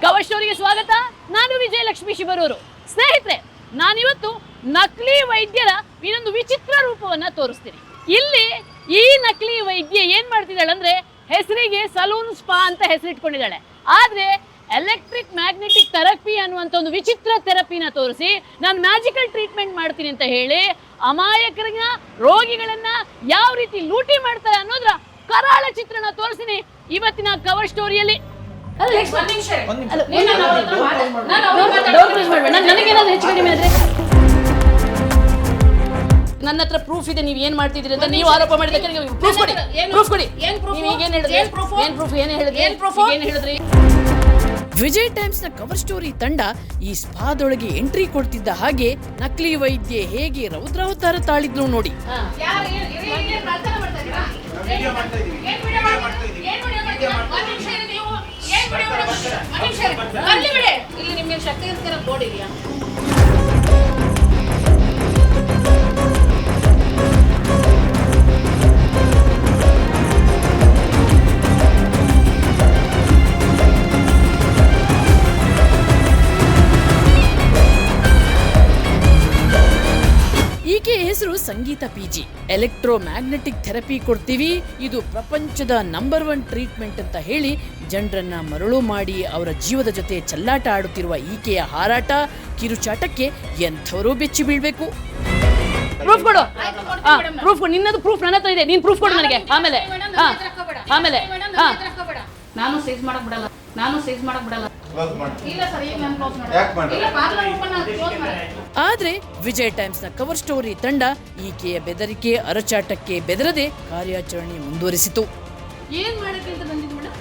Cover ಸ್ಟೋರಿಗೆ ಸ್ವಾಗತ. ನಾನು ವಿಜಯಲಕ್ಷ್ಮಿ ಶಿಬರೂರು. ಸ್ನೇಹಿತರೆ, ನಾನಿವತ್ತು ನಕಲಿ ವೈದ್ಯರ ಇನ್ನೊಂದು ವಿಚಿತ್ರ ರೂಪವನ್ನ ತೋರಿಸ್ತೀನಿ. ಇಲ್ಲಿ ಈ ನಕಲಿ ವೈದ್ಯ ಏನ್ ಮಾಡ್ತಿದ್ದಾಳೆ ಅಂದ್ರೆ, ಹೆಸರಿಗೆ ಸಲೂನ್ ಸ್ಪಾ ಅಂತ ಹೆಸರಿಟ್ಕೊಂಡಿದ್ದಾಳೆ. ಆದ್ರೆ ಎಲೆಕ್ಟ್ರಿಕ್ ಮ್ಯಾಗ್ನೆಟಿಕ್ ಥೆರಪಿ ಅನ್ನುವಂಥ ಒಂದು ವಿಚಿತ್ರ ಥೆರಪಿನ ತೋರಿಸಿ ನಾನು ಮ್ಯಾಜಿಕಲ್ ಟ್ರೀಟ್ಮೆಂಟ್ ಮಾಡ್ತೀನಿ ಅಂತ ಹೇಳಿ ಅಮಾಯಕರನ್ನ, ರೋಗಿಗಳನ್ನ ಯಾವ ರೀತಿ ಲೂಟಿ ಮಾಡ್ತಾರೆ ಅನ್ನೋದ್ರ ಕರಾಳ ಚಿತ್ರಣ ತೋರಿಸ್ತೀನಿ ಇವತ್ತಿನ ಕವರ್ ಸ್ಟೋರಿಯಲ್ಲಿ. ನನಗೇನಾದ್ರೂ ಹೆಚ್ಚು ಕಡಿಮೆ ಆದ್ರೆ ನನ್ನ ಹತ್ರ ಪ್ರೂಫ್ ಇದೆ, ನೀವು ಏನ್ ಮಾಡ್ತಿದ್ದೀರಿ ಅಂತ ನೀವು ಆರೋಪ ಮಾಡಿದ್ದಕ್ಕೆ ಪ್ರೂಫ್ ಕೊಡಿ. ಪ್ರೂಫ್ ಕೊಡಿ. ನೀವು ಈಗೇನು ಹೇಳಿದ್ರಿ? ಏನ್ ಪ್ರೂಫ್? ಏನು ಹೇಳಿದ್ರಿ? ವಿಜಯ್ ಟೈಮ್ಸ್ ನ ಕವರ್ ಸ್ಟೋರಿ ತಂಡ ಈ ಸ್ಪಾದೊಳಗೆ ಎಂಟ್ರಿ ಕೊಡ್ತಿದ್ದ ಹಾಗೆ ನಕಲಿ ವೈದ್ಯೆ ಹೇಗೆ ರೌದ್ರಾವತಾರ ತಾಳಿದ್ರು ನೋಡಿ. ಇಲ್ಲಿ ನಿಮಗೆ ಶಕ್ತಿ ಇರ್ತೀರ ಬೋರ್ಡ್ ಇದೆಯಾ? ಈಕೆ ಹೆಸರು ಸಂಗೀತ ಪಿಜಿ. ಎಲೆಕ್ಟ್ರೋ ಮ್ಯಾಗ್ನೆಟಿಕ್ ಥೆರಪಿ ಕೊಡ್ತೀವಿ, ಇದು ಪ್ರಪಂಚದ ನಂಬರ್ 1 ಟ್ರೀಟ್ಮೆಂಟ್ ಅಂತ ಹೇಳಿ ಜನರನ್ನ ಮರಳು ಮಾಡಿ ಅವರ ಜೀವದ ಜೊತೆ ಚೆಲ್ಲಾಟ ಆಡುತ್ತಿರುವ ಈಕೆಯ ಹಾರಾಟ, ಕಿರುಚಾಟಕ್ಕೆ ಎಂಥವರು ಬೆಚ್ಚಿ ಬೀಳ್ಬೇಕು. ಪ್ರೂಫ್ ಕೊಡು. ಪ್ರೂಫ್ ಕೊಡು. ನಿನ್ನದು ಪ್ರೂಫ್ ನನ್ನ ಹತ್ರ ಇದೆ, ನೀನ್ ಪ್ರೂಫ್ ಕೊಡು ನನಗೆ. ಆಮೇಲೆ ನಾನು ಸೈಜ್ ಮಾಡಕ್ ಬಿಡಲ್ಲ. ಆದ್ರೆ ವಿಜಯ್ ಟೈಮ್ಸ್ ನ ಕವರ್ ಸ್ಟೋರಿ ತಂಡ ಈಕೆಯ ಬೆದರಿಕೆ, ಅರಚಾಟಕ್ಕೆ ಬೆದರದೆ ಕಾರ್ಯಾಚರಣೆ ಮುಂದುವರಿಸಿತು. ಏನ್ ಮಾಡಕ್ಕೆ ಅಂತ ಬಂದಿದ್ದು ಮೇಡಮ್?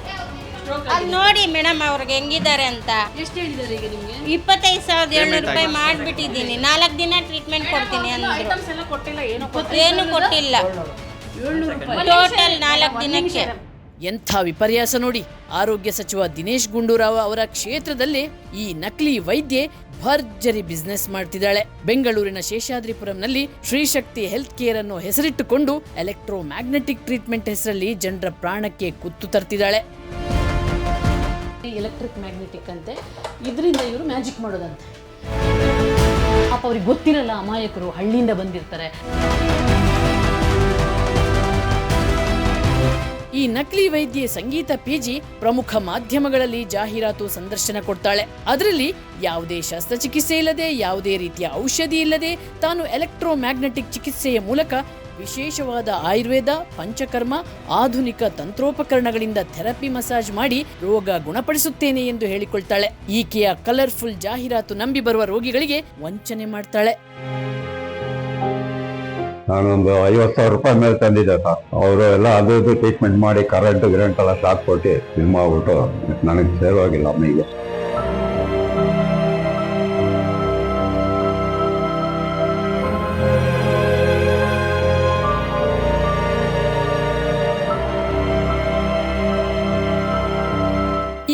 ಅಲ್ಲಿ ನೋಡಿ ಮೇಡಮ್ ಅವ್ರಿಗೆ ಹೆಂಗಿದ್ದಾರೆ ಅಂತ. ಎಷ್ಟು ಹೇಳಿದ್ದಾರೆ ಈಗ ನಿಮ್ಗೆ? 25,700 ರೂಪಾಯಿ ಮಾಡ್ಬಿಟ್ಟಿದ್ದೀನಿ. 4 ದಿನ ಟ್ರೀಟ್ಮೆಂಟ್ ಕೊಡ್ತೀನಿ ಅಂದ್ರು. ಐಟಮ್ಸ್ ಎಲ್ಲ ಕೊಟ್ಟಿಲ್ಲ, ಏನು ಕೊಟ್ಟಿಲ್ಲ. 700 ರೂಪಾಯಿ ಟೋಟಲ್ 4 ದಿನಕ್ಕೆ. ಎಂಥ ವಿಪರ್ಯಾಸ ನೋಡಿ. ಆರೋಗ್ಯ ಸಚಿವ ದಿನೇಶ್ ಗುಂಡೂರಾವ್ ಅವರ ಕ್ಷೇತ್ರದಲ್ಲಿ ಈ ನಕಲಿ ವೈದ್ಯೆ ಭರ್ಜರಿ ಬಿಸ್ನೆಸ್ ಮಾಡ್ತಿದ್ದಾಳೆ. ಬೆಂಗಳೂರಿನ ಶೇಷಾದ್ರಿಪುರಂನಲ್ಲಿ ಶ್ರೀಶಕ್ತಿ ಹೆಲ್ತ್ ಕೇರ್ ಅನ್ನು ಹೆಸರಿಟ್ಟುಕೊಂಡು ಎಲೆಕ್ಟ್ರೋ ಮ್ಯಾಗ್ನೆಟಿಕ್ ಟ್ರೀಟ್ಮೆಂಟ್ ಹೆಸರಲ್ಲಿ ಜನರ ಪ್ರಾಣಕ್ಕೆ ಕುತ್ತು ತರ್ತಿದ್ದಾಳೆ. ಎಲೆಕ್ಟ್ರಿಕ್ ಮ್ಯಾಗ್ನೆಟಿಕ್ ಅಂತೆ, ಇದರಿಂದ ಇವರು ಮ್ಯಾಜಿಕ್ ಮಾಡೋದಂತೆ. ಪಾಪ ಅವ್ರಿಗೆ ಗೊತ್ತಿರಲ್ಲ, ಅಮಾಯಕರು ಹಳ್ಳಿಯಿಂದ ಬಂದಿರ್ತಾರೆ. ಈ ನಕಲಿ ವೈದ್ಯೆ ಸಂಗೀತ ಪಿಜಿ ಪ್ರಮುಖ ಮಾಧ್ಯಮಗಳಲ್ಲಿ ಜಾಹೀರಾತು, ಸಂದರ್ಶನ ಕೊಡ್ತಾಳೆ. ಅದರಲ್ಲಿ ಯಾವುದೇ ಶಸ್ತ್ರಚಿಕಿತ್ಸೆ ಇಲ್ಲದೆ, ಯಾವುದೇ ರೀತಿಯ ಔಷಧಿ ಇಲ್ಲದೆ ತಾನು ಎಲೆಕ್ಟ್ರೋ ಮ್ಯಾಗ್ನೆಟಿಕ್ ಚಿಕಿತ್ಸೆಯ ಮೂಲಕ ವಿಶೇಷವಾದ ಆಯುರ್ವೇದ, ಪಂಚಕರ್ಮ, ಆಧುನಿಕ ತಂತ್ರೋಪಕರಣಗಳಿಂದ ಥೆರಪಿ ಮಸಾಜ್ ಮಾಡಿ ರೋಗ ಗುಣಪಡಿಸುತ್ತೇನೆ ಎಂದು ಹೇಳಿಕೊಳ್ತಾಳೆ. ಈಕೆಯ ಕಲರ್ಫುಲ್ ಜಾಹೀರಾತು ನಂಬಿ ಬರುವ ರೋಗಿಗಳಿಗೆ ವಂಚನೆ ಮಾಡ್ತಾಳೆ. ನಾನೊಂದು 50,000 ರೂಪಾಯಿ ಮೇಲೆ ತಂದಿದ್ದೆ ಸರ್. ಅವರು ಎಲ್ಲ ಅದು ಟ್ರೀಟ್ಮೆಂಟ್ ಮಾಡಿ ಕರೆಂಟ್ ಎಲ್ಲ ಶಾಕ್ ಕೊಟ್ಟು ಇದು ಮಾಡ್ಬಿಟ್ಟು ನನಗೆ ಸೇವ್ ಆಗಿಲ್ಲ ಅಮ್ಮಿಗೆ.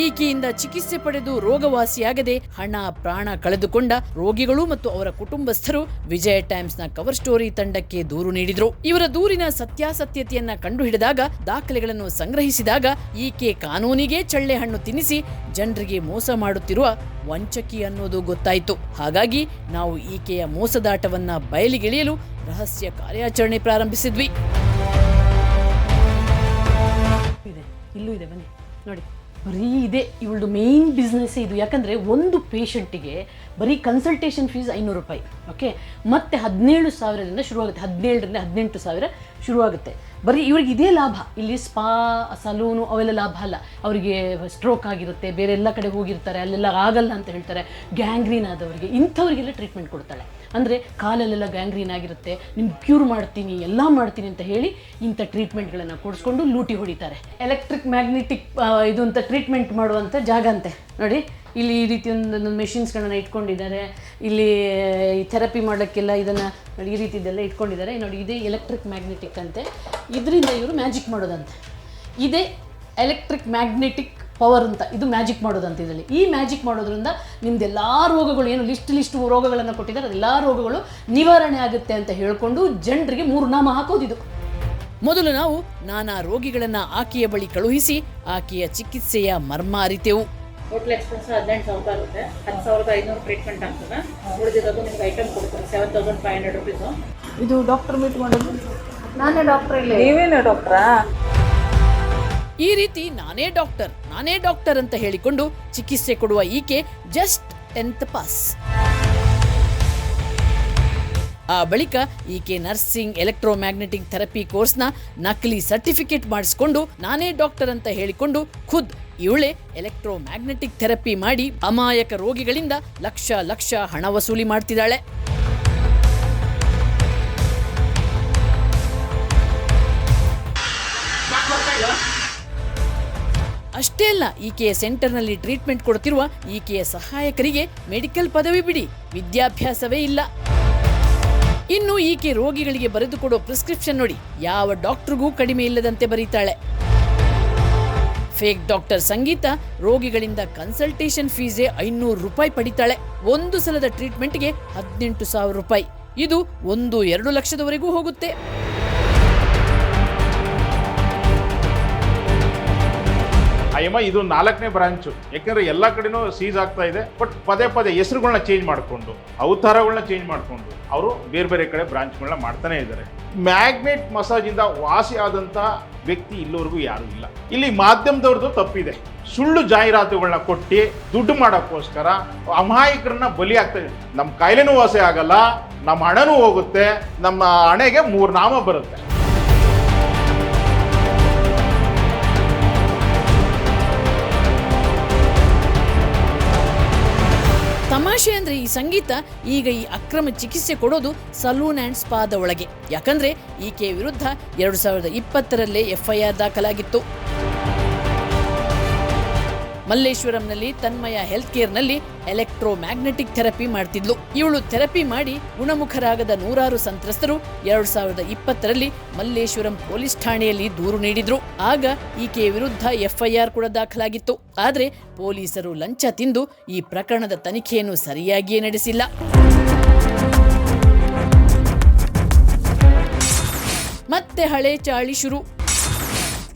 ಈಕೆಯಿಂದ ಚಿಕಿತ್ಸೆ ಪಡೆದು ರೋಗವಾಸಿಯಾಗದೆ ಹಣ ಪ್ರಾಣ ಕಳೆದುಕೊಂಡ ರೋಗಿಗಳು ಮತ್ತು ಅವರ ಕುಟುಂಬಸ್ಥರು ವಿಜಯ ಟೈಮ್ಸ್ ನ ಕವರ್ ಸ್ಟೋರಿ ತಂಡಕ್ಕೆ ದೂರು ನೀಡಿದ್ರು. ಇವರ ದೂರಿನ ಸತ್ಯಾಸತ್ಯತೆಯನ್ನ ಕಂಡುಹಿಡಿದಾಗ, ದಾಖಲೆಗಳನ್ನು ಸಂಗ್ರಹಿಸಿದಾಗ ಈಕೆ ಕಾನೂನಿಗೆ ಚಳ್ಳೆ ಹಣ್ಣು ತಿನ್ನಿಸಿ ಜನರಿಗೆ ಮೋಸ ಮಾಡುತ್ತಿರುವ ವಂಚಕಿ ಅನ್ನೋದು ಗೊತ್ತಾಯಿತು. ಹಾಗಾಗಿ ನಾವು ಈಕೆಯ ಮೋಸದಾಟವನ್ನ ಬಯಲಿಗೆಳೆಯಲು ರಹಸ್ಯ ಕಾರ್ಯಾಚರಣೆ ಪ್ರಾರಂಭಿಸಿದ್ವಿ. ಇಲ್ಲೂ ಇದೆ, ಬನ್ನಿ ನೋಡಿ. ಬರೀ ಇದೆ ಇವಳದು ಮೇನ್ ಬಿಸ್ನೆಸ್ ಇದು. ಯಾಕಂದರೆ ಒಂದು ಪೇಷಂಟಿಗೆ ಬರೀ ಕನ್ಸಲ್ಟೇಷನ್ ಫೀಸ್ 500 ರೂಪಾಯಿ. ಓಕೆ, ಮತ್ತು 17,000ರಿಂದ ಶುರುವಾಗುತ್ತೆ. 17ರಿಂದ 18,000 ಶುರುವಾಗುತ್ತೆ. ಬರೀ ಇವ್ರಿಗೆ ಇದೇ ಲಾಭ. ಇಲ್ಲಿ ಸ್ಪಾ, ಸಲೂನು ಅವೆಲ್ಲ ಲಾಭ ಅಲ್ಲ. ಅವರಿಗೆ ಸ್ಟ್ರೋಕ್ ಆಗಿರುತ್ತೆ, ಬೇರೆ ಎಲ್ಲ ಕಡೆ ಹೋಗಿರ್ತಾರೆ, ಅಲ್ಲೆಲ್ಲ ಆಗಲ್ಲ ಅಂತ ಹೇಳ್ತಾರೆ. ಗ್ಯಾಂಗ್ರೀನ್ ಆದವರಿಗೆ, ಇಂಥವ್ರಿಗೆಲ್ಲ ಟ್ರೀಟ್ಮೆಂಟ್ ಕೊಡ್ತಾಳೆ. ಅಂದರೆ ಕಾಲಲ್ಲೆಲ್ಲ ಗ್ಯಾಂಗ್ರೀನ್ ಆಗಿರುತ್ತೆ, ನಿಮ್ಗೆ ಕ್ಯೂರ್ ಮಾಡ್ತೀನಿ, ಎಲ್ಲ ಮಾಡ್ತೀನಿ ಅಂತ ಹೇಳಿ ಇಂಥ ಟ್ರೀಟ್ಮೆಂಟ್ಗಳನ್ನು ಕೊಡಿಸ್ಕೊಂಡು ಲೂಟಿ ಹೊಡಿತಾರೆ. ಎಲೆಕ್ಟ್ರಿಕ್ ಮ್ಯಾಗ್ನೆಟಿಕ್ ಇದು ಅಂತ ಟ್ರೀಟ್ಮೆಂಟ್ ಮಾಡುವಂಥ ಜಾಗ ಅಂತೆ ನೋಡಿ. ಇಲ್ಲಿ ಈ ರೀತಿ ಒಂದು ಮೆಷಿನ್ಸ್ಗಳನ್ನ ಇಟ್ಕೊಂಡಿದ್ದಾರೆ. ಇಲ್ಲಿ ಈ ಥೆರಪಿ ಮಾಡೋಕ್ಕೆಲ್ಲ ಇದನ್ನು ನೋಡಿ, ಈ ರೀತಿದೆಲ್ಲ ಇಟ್ಕೊಂಡಿದ್ದಾರೆ ನೋಡಿ. ಇದೇ ಎಲೆಕ್ಟ್ರಿಕ್ ಮ್ಯಾಗ್ನೆಟಿಕ್ ಅಂತೆ, ಇದರಿಂದ ಇವರು ಮ್ಯಾಜಿಕ್ ಮಾಡೋದಂತೆ. ಇದೇ ಎಲೆಕ್ಟ್ರಿಕ್ ಮ್ಯಾಗ್ನೆಟಿಕ್ ಪವರ್ ಅಂತ, ಇದು ಮ್ಯಾಜಿಕ್ ಮಾಡೋದಂತ. ಇದರಲ್ಲಿ ಈ ಮ್ಯಾಜಿಕ್ ಮಾಡೋದ್ರಿಂದ ನಿಮ್ದೆಲ್ಲ ರೋಗಗಳು, ಏನು ಲಿಸ್ಟ್ ರೋಗಗಳನ್ನು ಕೊಟ್ಟಿದ್ದಾರೆ, ಅದೆಲ್ಲ ರೋಗಗಳು ನಿವಾರಣೆ ಆಗುತ್ತೆ ಅಂತ ಹೇಳ್ಕೊಂಡು ಜನರಿಗೆ 3 ನಾಮ ಹಾಕೋದಿದು. ಮೊದಲು ನಾವು ನಾನಾ ರೋಗಿಗಳನ್ನ ಆಕೆಯ ಬಳಿ ಕಳುಹಿಸಿ ಆಕೆಯ ಚಿಕಿತ್ಸೆಯ ಮರ್ಮ ಅರಿತೆವು. ಟೋಟಲ್ ಎಕ್ಸ್ಪೆನ್ಸ್ 18,000 ರೂಪಾಯಿ ಆಗುತ್ತೆ. 10,500 ಟ್ರೀಟ್ಮೆಂಟ್ ಆಗ್ತದೆ. ಉಳಿದಿರೋದು ನಿಮ್ಗೆ ಐಟಮ್ ಕೊಡ್ತಾರೆ 7,500 ರುಪೀಸು. ಇದು ಡಾಕ್ಟರ್ ಮೀಟ್ ಮಾಡೋದು? ನಾನೇ ಡಾಕ್ಟರ್ ಇಲ್ಲಿ. ನೀವೇನು ಡಾಕ್ಟ್ರಾ? ಈ ರೀತಿ ನಾನೇ ಡಾಕ್ಟರ್ ಅಂತ ಹೇಳಿಕೊಂಡು ಚಿಕಿತ್ಸೆ ಕೊಡುವ ಈಕೆ ಜಸ್ಟ್ 10th ಪಾಸ್. ಆ ಬಳಿಕ ಈಕೆ ನರ್ಸಿಂಗ್ ಎಲೆಕ್ಟ್ರೋಮ್ಯಾಗ್ನೆಟಿಕ್ ಥೆರಪಿ ಕೋರ್ಸ್ನ ನಕಲಿ ಸರ್ಟಿಫಿಕೇಟ್ ಮಾಡಿಸಿಕೊಂಡು ನಾನೇ ಡಾಕ್ಟರ್ ಅಂತ ಹೇಳಿಕೊಂಡು ಖುದ್ ಇವಳೇ ಎಲೆಕ್ಟ್ರೋಮ್ಯಾಗ್ನೆಟಿಕ್ ಥೆರಪಿ ಮಾಡಿ ಅಮಾಯಕ ರೋಗಿಗಳಿಂದ ಲಕ್ಷ ಹಣ ವಸೂಲಿ ಮಾಡ್ತಿದ್ದಾಳೆ. ಅಷ್ಟೇ ಅಲ್ಲ, ಈಕೆಯ ಸೆಂಟರ್ನಲ್ಲಿ ಟ್ರೀಟ್ಮೆಂಟ್ ಕೊಡ್ತಿರುವ ಈಕೆಯ ಸಹಾಯಕರಿಗೆ ಮೆಡಿಕಲ್ ಪದವಿ ಬಿಡಿ, ವಿದ್ಯಾಭ್ಯಾಸವೇ ಇಲ್ಲ. ಇನ್ನು ಈಕೆ ರೋಗಿಗಳಿಗೆ ಬರೆದುಕೊಡೋ ಪ್ರಿಸ್ಕ್ರಿಪ್ಷನ್ ನೋಡಿ, ಯಾವ ಡಾಕ್ಟರ್ಗೂ ಕಡಿಮೆ ಇಲ್ಲದಂತೆ ಬರೀತಾಳೆ. ಫೇಕ್ ಡಾಕ್ಟರ್ ಸಂಗೀತ ರೋಗಿಗಳಿಂದ ಕನ್ಸಲ್ಟೇಷನ್ ಫೀಸೇ 500 ರೂಪಾಯಿ ಪಡಿತಾಳೆ. ಒಂದು ಸಲದ ಟ್ರೀಟ್ಮೆಂಟ್ಗೆ 18,000 ರೂಪಾಯಿ. ಇದು 1-2 ಲಕ್ಷದವರೆಗೂ ಹೋಗುತ್ತೆ. ಅಯ್ಯಮ್ಮ ಇದು 4ನೇ ಬ್ರಾಂಚು. ಯಾಕೆಂದ್ರೆ ಎಲ್ಲ ಕಡೆನೂ ಸೀಸ್ ಆಗ್ತಾ ಇದೆ. ಬಟ್ ಪದೇ ಹೆಸರುಗಳನ್ನ ಚೇಂಜ್ ಮಾಡಿಕೊಂಡು ಅವತಾರಗಳನ್ನ ಚೇಂಜ್ ಮಾಡಿಕೊಂಡು ಅವರು ಬೇರೆ ಕಡೆ ಬ್ರಾಂಚ್ಗಳನ್ನ ಮಾಡ್ತಾನೆ ಇದ್ದಾರೆ. ಮ್ಯಾಗ್ನೆಟ್ ಮಸಾಜ್ ಇಂದ ವಾಸಿ ಆದಂತ ವ್ಯಕ್ತಿ ಇಲ್ಲಿವರೆಗೂ ಯಾರು ಇಲ್ಲ. ಇಲ್ಲಿ ಮಾಧ್ಯಮದವ್ರದ್ದು ತಪ್ಪಿದೆ. ಸುಳ್ಳು ಜಾಹೀರಾತುಗಳನ್ನ ಕೊಟ್ಟು ದುಡ್ಡು ಮಾಡೋಕ್ಕೋಸ್ಕರ ಅಮಾಯಕರನ್ನ ಬಲಿ ಆಗ್ತಾ ಇದೆ. ನಮ್ಮ ಕಾಯಿಲೆನೂ ವಾಸಿ ಆಗಲ್ಲ, ನಮ್ಮ ಹಣನೂ ಹೋಗುತ್ತೆ, ನಮ್ಮ ಹಣೆಗೆ 3 ನಾಮ ಬರುತ್ತೆ. ತಮಾಷೆ ಅಂದ್ರೆ ಈ ಸಂಗೀತ ಈಗ ಈ ಅಕ್ರಮ ಚಿಕಿತ್ಸೆ ಕೊಡೋದು ಸಲೂನ್ ಅಂಡ್ ಸ್ಪಾದ ಒಳಗೆ. ಯಾಕಂದ್ರೆ ಈಕೆ ವಿರುದ್ಧ 2020ರಲ್ಲೇ FIR ದಾಖಲಾಗಿತ್ತು. ಮಲ್ಲೇಶ್ವರಂನಲ್ಲಿ ತನ್ಮಯ ಹೆಲ್ತ್ ಕೇರ್ನಲ್ಲಿ ಎಲೆಕ್ಟ್ರೋಮ್ಯಾಗ್ನೆಟಿಕ್ ಥೆರಪಿ ಮಾಡ್ತಿದ್ಲು. ಇವಳು ಥೆರಪಿ ಮಾಡಿ ಗುಣಮುಖರಾಗದ ನೂರಾರು ಸಂತ್ರಸ್ತರು 2020ರಲ್ಲಿ ಮಲ್ಲೇಶ್ವರಂ ಪೊಲೀಸ್ ಠಾಣೆಯಲ್ಲಿ ದೂರು ನೀಡಿದ್ರು. ಆಗ ಈಕೆಯ ವಿರುದ್ಧ FIR ಕೂಡ ದಾಖಲಾಗಿತ್ತು. ಆದ್ರೆ ಪೊಲೀಸರು ಲಂಚ ತಿಂದು ಈ ಪ್ರಕರಣದ ತನಿಖೆಯನ್ನು ಸರಿಯಾಗಿಯೇ ನಡೆಸಿಲ್ಲ. ಮತ್ತೆ ಹಳೆ ಚಾಳಿ ಶುರು.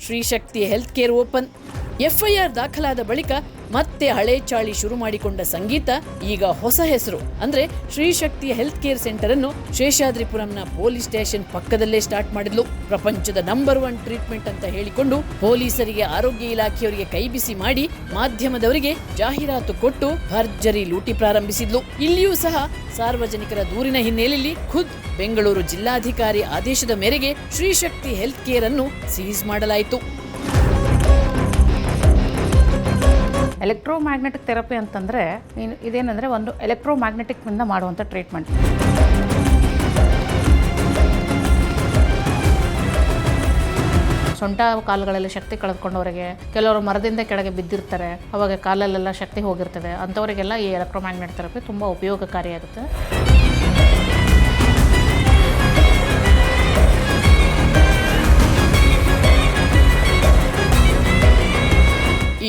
Srishakti health care open. FIR ದಾಖಲಾದ ಬಳಿಕ ಮತ್ತೆ ಹಳೆ ಚಾಳಿ ಶುರು ಮಾಡಿಕೊಂಡ ಸಂಗೀತ ಈಗ ಹೊಸ ಹೆಸರು ಅಂದ್ರೆ ಶ್ರೀಶಕ್ತಿ ಹೆಲ್ತ್ ಕೇರ್ ಸೆಂಟರ್ ಅನ್ನು ಶೇಷಾದ್ರಿಪುರಂನ ಪೊಲೀಸ್ ಸ್ಟೇಷನ್ ಪಕ್ಕದಲ್ಲೇ ಸ್ಟಾರ್ಟ್ ಮಾಡಿದ್ಲು. ಪ್ರಪಂಚದ ನಂಬರ್ 1 ಟ್ರೀಟ್ಮೆಂಟ್ ಅಂತ ಹೇಳಿಕೊಂಡು ಪೊಲೀಸರಿಗೆ, ಆರೋಗ್ಯ ಇಲಾಖೆಯವರಿಗೆ ಕೈಬಿಸಿ ಮಾಡಿ ಮಾಧ್ಯಮದವರಿಗೆ ಜಾಹೀರಾತು ಕೊಟ್ಟು ಭರ್ಜರಿ ಲೂಟಿ ಪ್ರಾರಂಭಿಸಿದ್ಲು. ಇಲ್ಲಿಯೂ ಸಹ ಸಾರ್ವಜನಿಕರ ದೂರಿನ ಹಿನ್ನೆಲೆಯಲ್ಲಿ ಖುದ್ ಬೆಂಗಳೂರು ಜಿಲ್ಲಾಧಿಕಾರಿ ಆದೇಶದ ಮೇರೆಗೆ ಶ್ರೀಶಕ್ತಿ ಹೆಲ್ತ್ ಕೇರ್ ಅನ್ನು ಸೀಸ್ ಮಾಡಲಾಯಿತು. ಎಲೆಕ್ಟ್ರೋಮ್ಯಾಗ್ನೆಟಿಕ್ ಥೆರಪಿ ಅಂತಂದರೆ ಇದೇನೆಂದರೆ ಒಂದು ಎಲೆಕ್ಟ್ರೋಮ್ಯಾಗ್ನೆಟಿಕ್ನಿಂದ ಮಾಡುವಂಥ ಟ್ರೀಟ್ಮೆಂಟ್. ಸೊಂಟ ಕಾಲುಗಳಲ್ಲಿ ಶಕ್ತಿ ಕಳೆದುಕೊಂಡವರಿಗೆ, ಕೆಲವರು ಮರದಿಂದ ಕೆಳಗೆ ಬಿದ್ದಿರ್ತಾರೆ, ಅವಾಗ ಕಾಲಲ್ಲೆಲ್ಲ ಶಕ್ತಿ ಹೋಗಿರ್ತದೆ, ಅಂಥವರಿಗೆಲ್ಲ ಈ ಎಲೆಕ್ಟ್ರೋಮ್ಯಾಗ್ನೆಟಿಕ್ ಥೆರಪಿ ತುಂಬ ಉಪಯೋಗಕಾರಿಯಾಗುತ್ತೆ.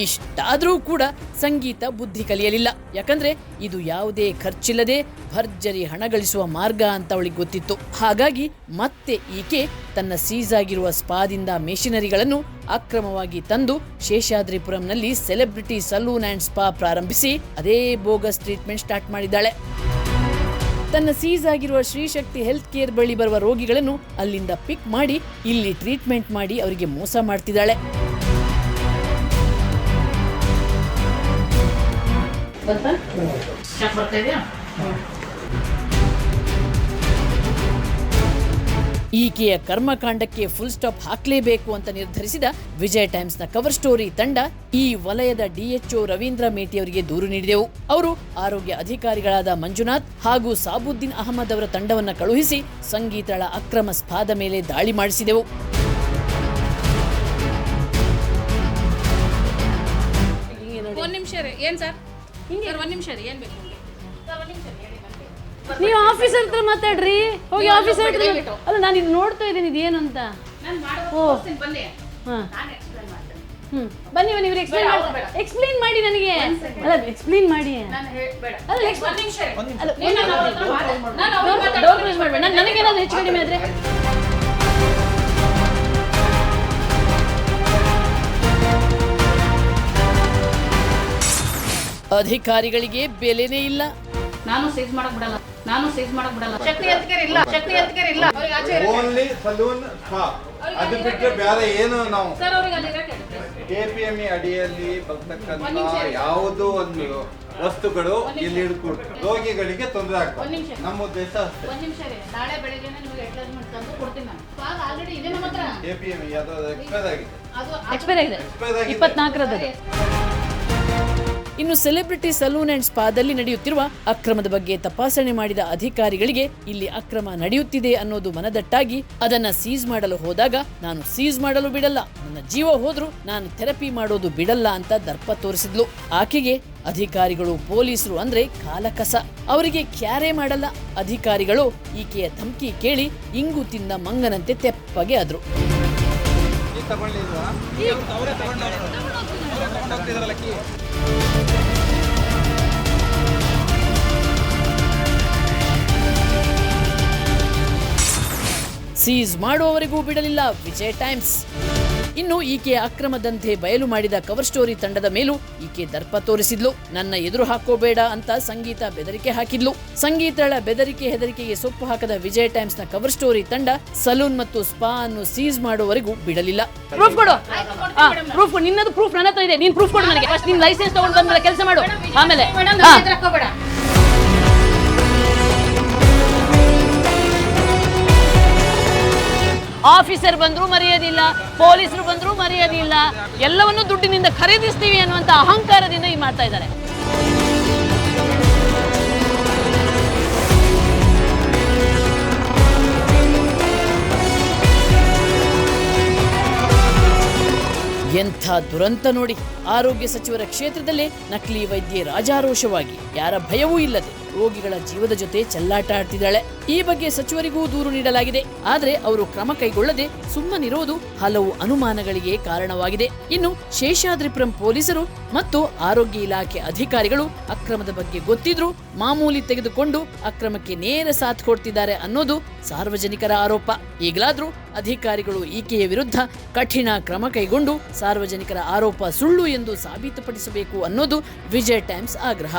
ಇಷ್ಟಾದರೂ ಕೂಡ ಸಂಗೀತ ಬುದ್ಧಿ ಕಲಿಯಲಿಲ್ಲ. ಯಾಕಂದ್ರೆ ಇದು ಯಾವುದೇ ಖರ್ಚಿಲ್ಲದೆ ಭರ್ಜರಿ ಹಣ ಗಳಿಸುವ ಮಾರ್ಗ ಅಂತ ಅವಳಿಗೆ ಗೊತ್ತಿತ್ತು. ಹಾಗಾಗಿ ಮತ್ತೆ ಈಕೆ ತನ್ನ ಸೀಸ್ ಆಗಿರುವ ಸ್ಪಾದಿಂದ ಮೆಷಿನರಿಗಳನ್ನು ಅಕ್ರಮವಾಗಿ ತಂದು ಶೇಷಾದ್ರಿಪುರಂನಲ್ಲಿ ಸೆಲೆಬ್ರಿಟಿ ಸಲೂನ್ ಅಂಡ್ ಸ್ಪಾ ಪ್ರಾರಂಭಿಸಿ ಅದೇ ಬೋಗಸ್ ಟ್ರೀಟ್ಮೆಂಟ್ ಸ್ಟಾರ್ಟ್ ಮಾಡಿದ್ದಾಳೆ. ತನ್ನ ಸೀಸ್ ಆಗಿರುವ ಶ್ರೀಶಕ್ತಿ ಹೆಲ್ತ್ ಕೇರ್ ಬಳಿ ಬರುವ ರೋಗಿಗಳನ್ನು ಅಲ್ಲಿಂದ ಪಿಕ್ ಮಾಡಿ ಇಲ್ಲಿ ಟ್ರೀಟ್ಮೆಂಟ್ ಮಾಡಿ ಅವರಿಗೆ ಮೋಸ ಮಾಡ್ತಿದ್ದಾಳೆ. ಈಕೆಯ ಕರ್ಮಕಾಂಡಕ್ಕೆ ಫುಲ್ ಸ್ಟಾಪ್ ಹಾಕಲೇಬೇಕು ಅಂತ ನಿರ್ಧರಿಸಿದ ವಿಜಯ್ ಟೈಮ್ಸ್ನ ಕವರ್ ಸ್ಟೋರಿ ತಂಡ ಈ ವಲಯದ DHO ರವೀಂದ್ರ ಮೇಟಿ ಅವರಿಗೆ ದೂರು ನೀಡಿದೆವು. ಅವರು ಆರೋಗ್ಯ ಅಧಿಕಾರಿಗಳಾದ ಮಂಜುನಾಥ್ ಹಾಗೂ ಸಾಬುದ್ದೀನ್ ಅಹಮದ್ ಅವರ ತಂಡವನ್ನು ಕಳುಹಿಸಿ ಸಂಗೀತಳ ಅಕ್ರಮ ಸ್ಪಾದ ಮೇಲೆ ದಾಳಿ ಮಾಡಿಸಿದೆವು. ನೀವು ಆಫೀಸರ್ ಹತ್ರ ಮಾತಾಡ್ರಿ, ಹೋಗಿ ಆಫೀಸರ್ ಹತ್ರ. ಅಲ್ಲ, ನಾನು ಇದು ನೋಡ್ತಾ ಇದ್ದೀನಿ, ಇದು ಏನು ಅಂತ. ಬನ್ನಿ ಇವ್ರಿಗೆ ಎಕ್ಸ್ಪ್ಲೈನ್ ಮಾಡಿ ನನಗೆ. ಅಲ್ಲ, ಎಕ್ಸ್ಪ್ಲೈನ್ ಮಾಡಿ. ನನಗೇನಾದ್ರು ಹೆಚ್ಚು ಕಡಿಮೆ ಆದ್ರೆ ಅಧಿಕಾರಿಗಳಿಗೆ ಬೆಲೆನೇ ಇಲ್ಲ. ನಾನು ಸೀಸ್ ಮಾಡಕ್ ಬಿಡಲ್ಲ, ಶಕ್ತಿ ಹೆಲ್ತ್ಕೇರ್ ಇಲ್ಲ, ಅವ್ರಿಗೆ ಆಚೆ ಇರಕ್ಕೆ. ಓನ್ಲಿ ಸಲೂನ್ ಸ್ಪಾ, ಅದು ಬಿಟ್ಟರೆ ಬೇರೆ ಏನು ನಾವು ಸರ್ ಅವ್ರಿಗೆ ಅಲ್ಲಿ ಇರಕ್ಕೆ. KPME ಅಡಿಯಲ್ಲಿ ಬರ್ತಕ್ಕಂಥ ಯಾವುದೋ ಒಂದು ವಸ್ತುಗಳು ಇಲ್ಲಿ ಹಿಡ್ಕೊಡ್ತಾರೆ, ರೋಗಿಗಳಿಗೆ ತೊಂದರೆ ಒಂದ್ ಆಗ್ತದೆ. ನಿಮಿಷ. ನಮ್ಮ ಉದ್ದೇಶ ಅಷ್ಟೇ. ಒಂದ್ ನಿಮಿಷ ರೀ, ನಾಳೆ ಬೆಳಗ್ಗೆ ನಿಮಗೆ ಅಡ್ವರ್ಟೈಸ್ಮೆಂಟ್ ತಂದು ಕೊಡ್ತೀನಿ ನಾನು. ಸ್ಪಾಗ್ ಆಲ್ರೆಡಿ ಇದೆ ನಮ್ಮ ಹತ್ರ. KPME ಅದು ಎಕ್ಸ್ಪೈರ್ ಆಗಿದೆ. ಅದು ಎಕ್ಸ್ಪೈರ್ ಆಗಿದೆ, 24ರದ್ದು. ಇನ್ನು ಸೆಲೆಬ್ರಿಟಿ ಸಲೂನ್ ಅಂಡ್ ಸ್ಪಾದಲ್ಲಿ ನಡೆಯುತ್ತಿರುವ ಅಕ್ರಮದ ಬಗ್ಗೆ ತಪಾಸಣೆ ಮಾಡಿದ ಅಧಿಕಾರಿಗಳಿಗೆ ಇಲ್ಲಿ ಅಕ್ರಮ ನಡೆಯುತ್ತಿದೆ ಅನ್ನೋದು ಮನದಟ್ಟಾಗಿ ಅದನ್ನ ಸೀಸ್ ಮಾಡಲು ಹೋದಾಗ, ನಾನು ಸೀಸ್ ಮಾಡಲು ಬಿಡಲ್ಲ, ನನ್ನ ಜೀವ ಹೋದ್ರೂ ನಾನು ಥೆರಪಿ ಮಾಡೋದು ಬಿಡಲ್ಲ ಅಂತ ದರ್ಪ ತೋರಿಸಿದ್ಲು. ಆಕೆಗೆ ಅಧಿಕಾರಿಗಳು ಪೊಲೀಸರು ಅಂದ್ರೆ ಕಾಲಕಸ, ಅವರಿಗೆ ಕ್ಯಾರೆ ಮಾಡಲ್ಲ. ಅಧಿಕಾರಿಗಳು ಈಕೆಯ ಧಮಕಿ ಕೇಳಿ ಇಂಗು ತಿಂದ ಮಂಗನಂತೆ ತೆಪ್ಪಗೆ ಆದ್ರು. ಸೀಸ್ ಮಾಡುವವರೆಗೂ ಬಿಡಲಿಲ್ಲ ವಿಜಯ್ ಟೈಮ್ಸ್. ಇನ್ನು ಈಕೆಯ ಅಕ್ರಮ ದಂಧೆ ಬಯಲು ಮಾಡಿದ ಕವರ್ ಸ್ಟೋರಿ ತಂಡದ ಮೇಲೂ ಈಕೆ ದರ್ಪ ತೋರಿಸಿದ್ಲು. ನನ್ನ ಎದುರು ಹಾಕೋಬೇಡ ಅಂತ ಸಂಗೀತ ಬೆದರಿಕೆ ಹಾಕಿದ್ಲು. ಸಂಗೀತಳ ಬೆದರಿಕೆ ಹೆದರಿಕೆಗೆ ಸೊಪ್ಪು ಹಾಕದ ವಿಜಯ್ ಟೈಮ್ಸ್ ನ ಕವರ್ ಸ್ಟೋರಿ ತಂಡ ಸಲೂನ್ ಮತ್ತು ಸ್ಪಾ ಅನ್ನು ಸೀಸ್ ಮಾಡುವವರೆಗೂ ಬಿಡಲಿಲ್ಲ. ಪ್ರೂಫ್ ಕೊಡು, ಪ್ರೂಫ್ ಕೊಡು, ನಿನ್ನದು ಪ್ರೂಫ್ ನನ್ನ ಹತ್ರ ಇದೆ, ನೀನ್ ಪ್ರೂಫ್ ಕೊಡು ನನಗೆ. ಫಸ್ಟ್ ನಿನ್ ಲೈಸೆನ್ಸ್ ತಗೊಂಡು ಬಂದ್ಮೇಲೆ ಕೆಲಸ ಮಾಡು, ಆಮೇಲೆ ಆಫೀಸರ್ ಬಂದ್ರು ಮರೆಯೋದಿಲ್ಲ, ಪೊಲೀಸರು ಬಂದ್ರು ಮರೆಯೋದಿಲ್ಲ, ಎಲ್ಲವನ್ನೂ ದುಡ್ಡಿನಿಂದ ಖರೀದಿಸ್ತೀವಿ ಅನ್ನುವಂತ ಅಹಂಕಾರದಿಂದ ಈ ಮಾಡ್ತಾ ಇದ್ದಾರೆ. ಎಂಥ ದುರಂತ ನೋಡಿ. ಆರೋಗ್ಯ ಸಚಿವರ ಕ್ಷೇತ್ರದಲ್ಲೇ ನಕಲಿ ವೈದ್ಯೆ ರಾಜಾರೋಷವಾಗಿ ಯಾರ ಭಯವೂ ಇಲ್ಲದೆ ರೋಗಿಗಳ ಜೀವದ ಜೊತೆ ಚೆಲ್ಲಾಟ ಆಡ್ತಿದ್ದಾಳೆ. ಈ ಬಗ್ಗೆ ಸಚಿವರಿಗೂ ದೂರು ನೀಡಲಾಗಿದೆ. ಆದ್ರೆ ಅವರು ಕ್ರಮ ಕೈಗೊಳ್ಳದೆ ಸುಮ್ಮನಿರೋದು ಹಲವು ಅನುಮಾನಗಳಿಗೆ ಕಾರಣವಾಗಿದೆ. ಇನ್ನು ಶೇಷಾದ್ರಿಪುರಂ ಪೊಲೀಸರು ಮತ್ತು ಆರೋಗ್ಯ ಇಲಾಖೆ ಅಧಿಕಾರಿಗಳು ಅಕ್ರಮದ ಬಗ್ಗೆ ಗೊತ್ತಿದ್ರೂ ಮಾಮೂಲಿ ತೆಗೆದುಕೊಂಡು ಅಕ್ರಮಕ್ಕೆ ನೇರ ಸಾಥ್ ಕೊಡ್ತಿದ್ದಾರೆ ಅನ್ನೋದು ಸಾರ್ವಜನಿಕರ ಆರೋಪ. ಈಗಲಾದ್ರೂ ಅಧಿಕಾರಿಗಳು ಈಕೆಯ ವಿರುದ್ಧ ಕಠಿಣ ಕ್ರಮ ಕೈಗೊಂಡು ಸಾರ್ವಜನಿಕರ ಆರೋಪ ಸುಳ್ಳು ಎಂದು ಸಾಬೀತುಪಡಿಸಬೇಕು ಅನ್ನೋದು ವಿಜಯ್ ಟೈಮ್ಸ್ ಆಗ್ರಹ.